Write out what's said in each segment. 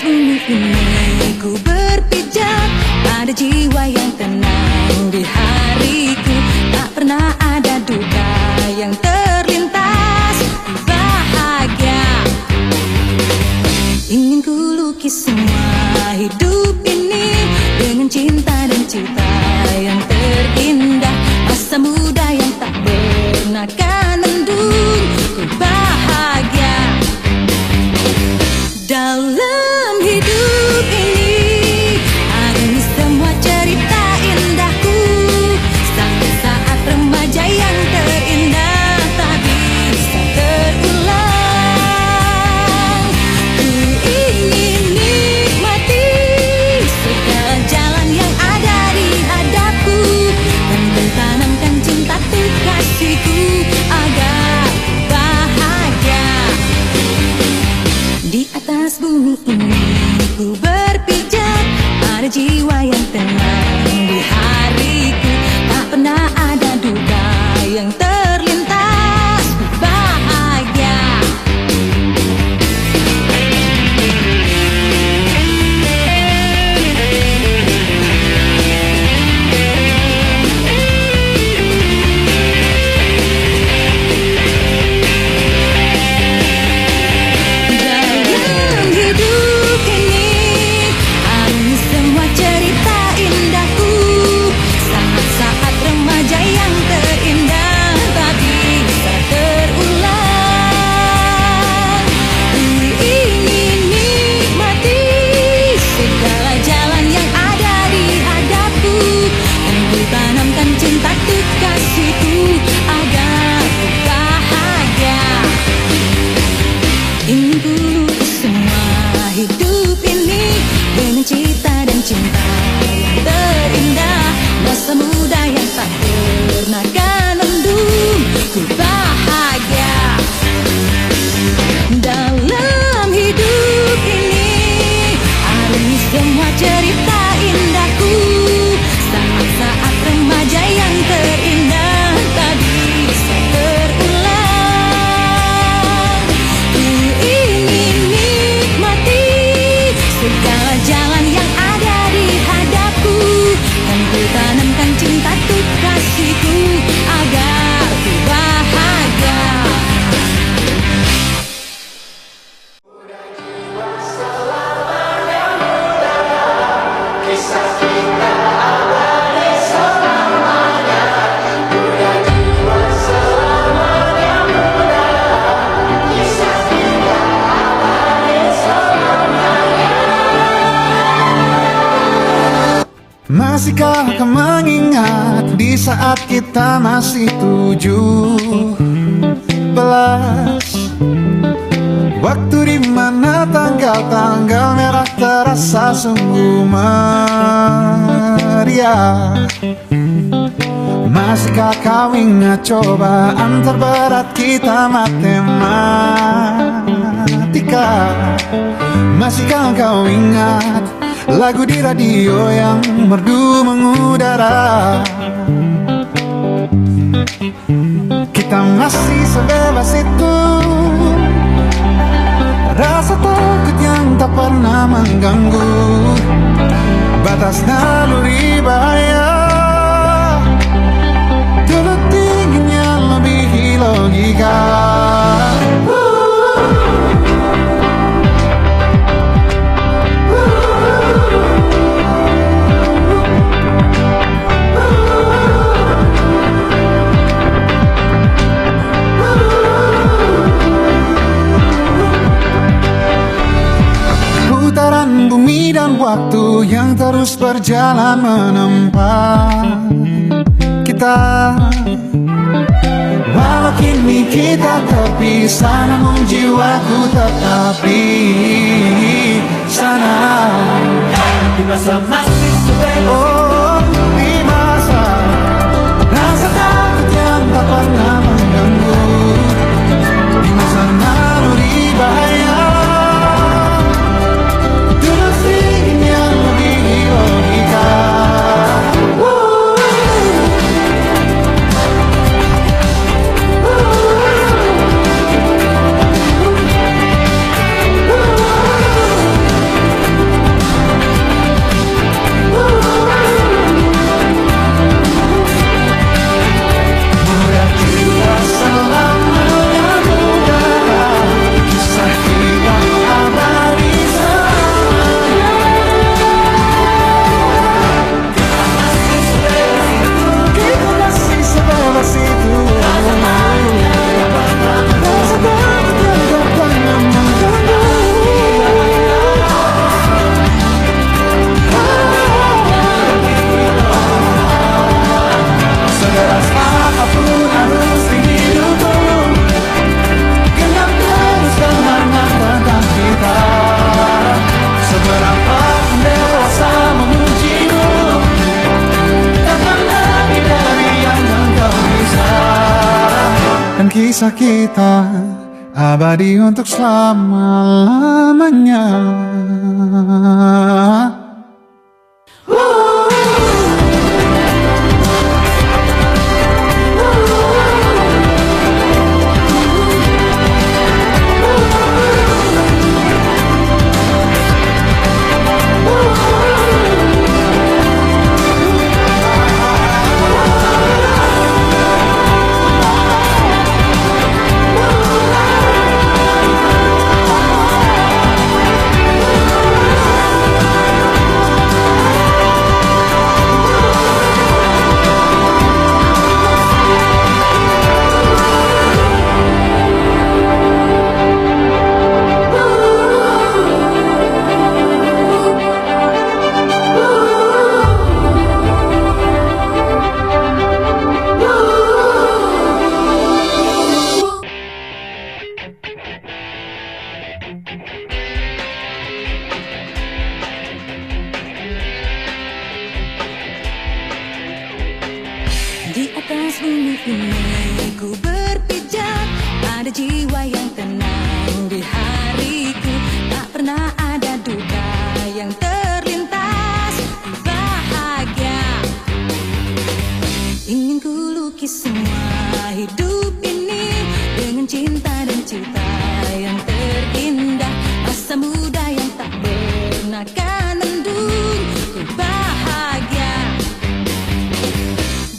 bumi ini ku berpijak, ada jiwa yang tenang di hariku. Tak pernah ada duka yang terlintas, bahagia. Ingin ku lukis semua hidup ini dengan cinta dan cita yang terindah. Masa muda yang tak pernah kan mendung, ku bahagia. Dalam hidup ini ada semua cerita indahku, sampai saat remaja yang terindah tak bisa terulang. Ku ingin nikmati segala jalan yang ada di hadapku, dan bertanamkan cinta tuh kasihku agar bahagia. Di atas bumi ini ku berpijak, ada jiwa yang tenang di hariku. Tak pernah ada duka yang terlintas, bahagia. Dalam hidup ini ada semua cerita indahku, saat-saat remaja yang terindah tak bisa terulang. Ku ingin nikmati segala jalan yang ada di hadapku, dan ku tanamkan cinta tuh kasihku agar ku bahagia. Ingin ku lukis semua hidup ini dengan cita dan cinta yang terindah. Masa muda yang tak pernah kan mendung, ku bahagia. Dalam hidup ini ada semua cerita indahku, saat-saat remaja yang terindah tak bisa terulang. Ku ingin nikmati segala jalan yang ada di hadapku, dan ku tanamkan cinta tuh kasihku agar ku bahagia. Masihkah kau mengingat di saat kita masih 17? Waktu di mana tanggal-tanggal merah terasa sungguh meriah. Masihkah kau ingat cobaan terberat kita matematika? Masihkah kau ingat lagu di radio yang merdu mengudara? Kita masih sebebas itu, rasa takut yang tak pernah mengganggu batas naluri bahaya. Dulu tingginya lebih logika. Putaran bumi dan waktu yang terus berjalan menempa kita. Walau kini kita terpisah, namun jiwaku tetap di sana. Di masa masih sebebas, oh, di masa rasa takut yang tak pernah mengganggu, di masa naluri bahaya. kisah kita abadi untuk selama-lamanya. Di atas bumi ini ku berpijak, ada jiwa yang tenang di hariku. Tak pernah ada duka yang terlintas, ku bahagia. Ingin ku lukis semua hidup ini dengan cinta dan cita yang terindah. Masa muda yang tak pernah kan mendung, ku bahagia.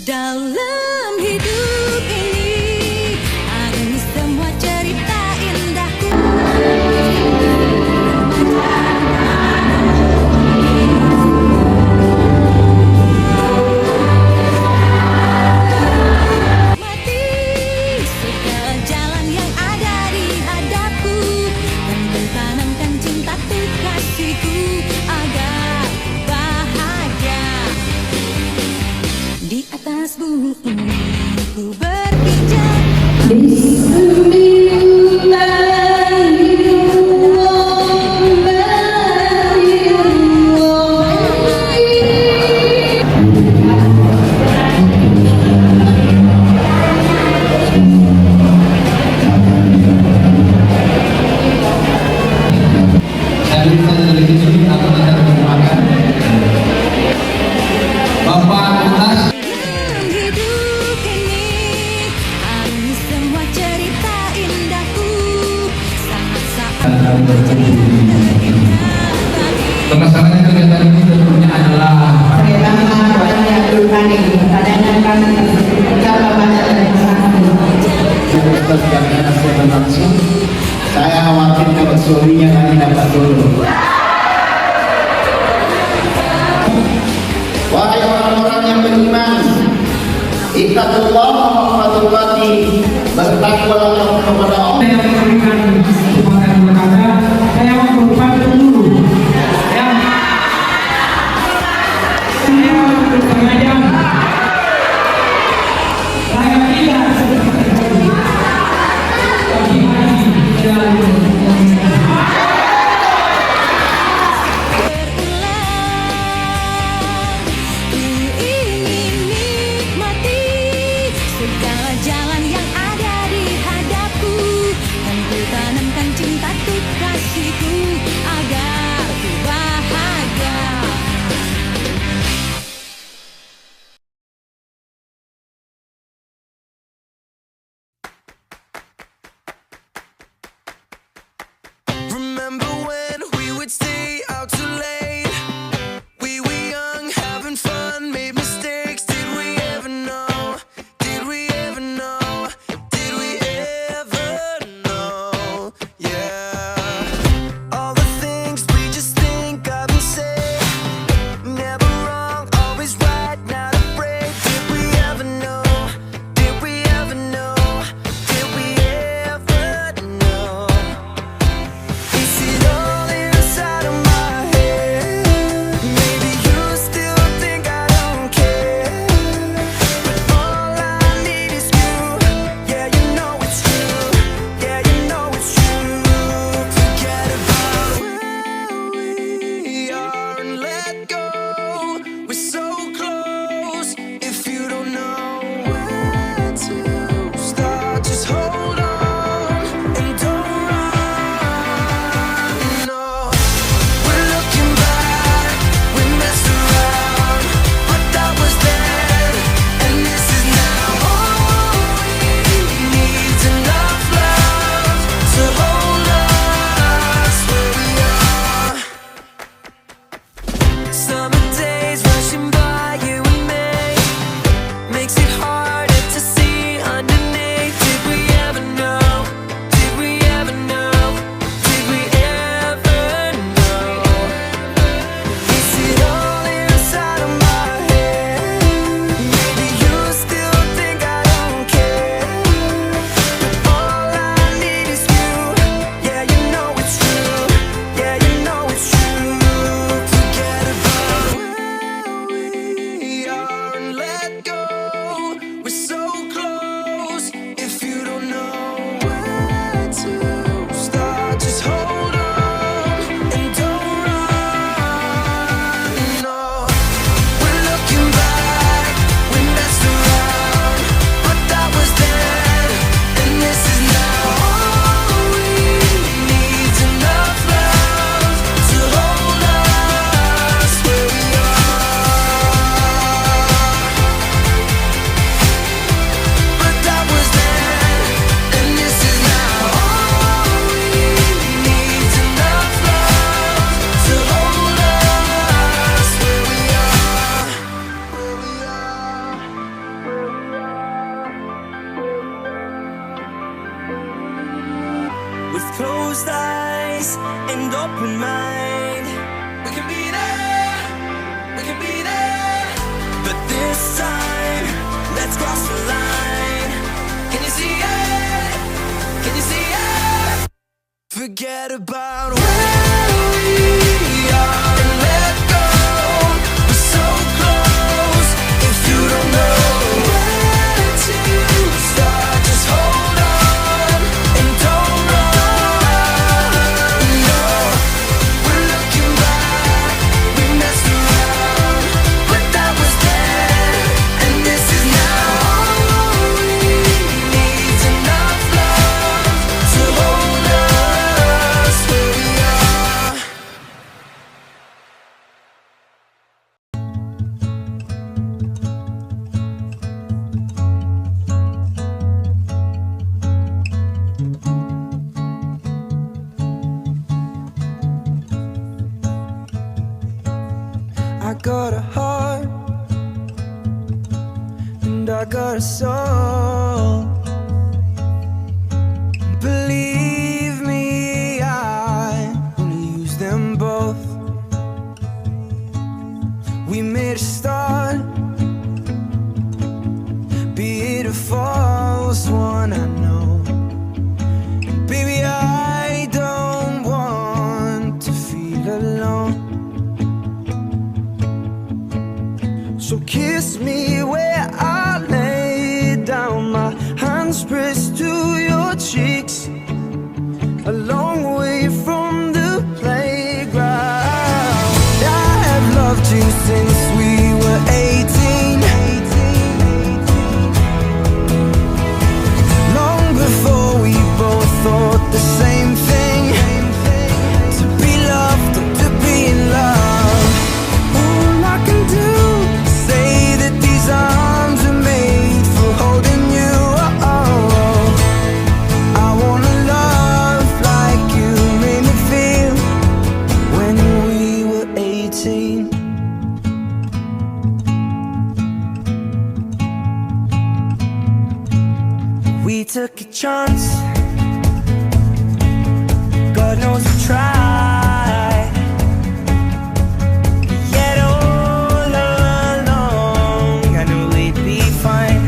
Dalam hidup ini ada semua cerita indahku. Mati segala jalan yang ada di hadapku, dan bertanamkan cinta tuh kasihku agar bahagia. Di atas bumi ini ku berpijak. Dalam hidup ini ada semua cerita indahku, saat-saat Pemasangan kegiatan ini tentunya adalah saya khawatir dapat suaminya kami dapat dulu. Wahai orang-orang yang beriman, ittaqullah haqqa tuqatih, bertakwalah kepada Allah. yang memberikan kesempatan berkata, saya merupakan dulu yang saya berpengajar. Saya tidak seperti itu. Tapi hati selalu Ku ingin nikmati segala jalan yang ada di hadapku, dan ku tanamkan cinta tuh kasihku agar and open mind. We can be there, we can be there. But this time, let's cross the line. Can you see it? Can you see it? Forget about where we are and let go. We're so close. If you don't know where to start, just hold on and don't run. No, we're looking back. We messed around, but that was then, and this is now. All we need's enough love to hold us where we are. I got a heart and I got a soul. Believe me, I wanna use them both. We made a start, be it a false one, I know. Baby, I don't want to feel alone. So kiss me where I lay down, my hands pressed to your cheeks, a long way from the playground. I have loved you since we were 18, long before we both thought the same thing, to be loved and to be in love. All I can do is say that these arms are made for holding you. I wanna love like you made me feel when we were 18. We took a chance, God knows we tried. Yet all along I knew we'd be fine.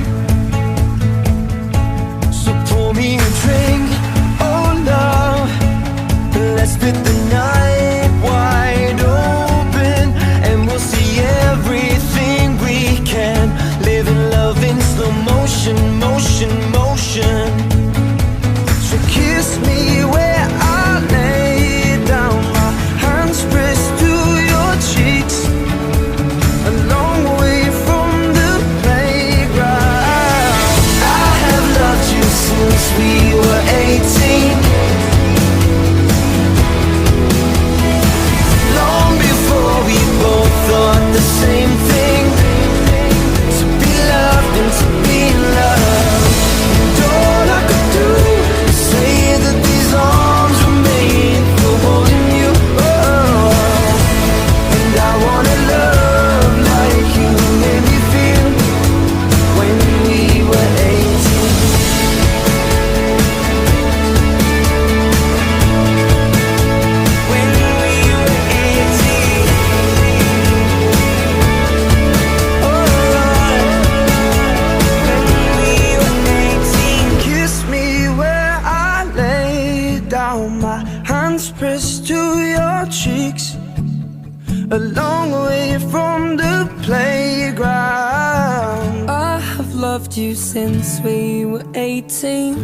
So pour me a drink, oh love, let's split the night wide open, and we'll see everything we can. Live in love in slow motion, motion, motion. So kiss me where I lay down, my hands pressed to your cheeks, a long way from the playground. I have loved you since we were 18, long before we both thought the same thing, to be loved and to be in love. And all I could do is say that these arms were made for holding you. And I wanna love like you made me feel when we were 18. When we were 18. Oh Lord, when we were 18. Kiss me where I lay down, my hands pressed to your cheeks, a long way from the playground. I have loved you since we were 18,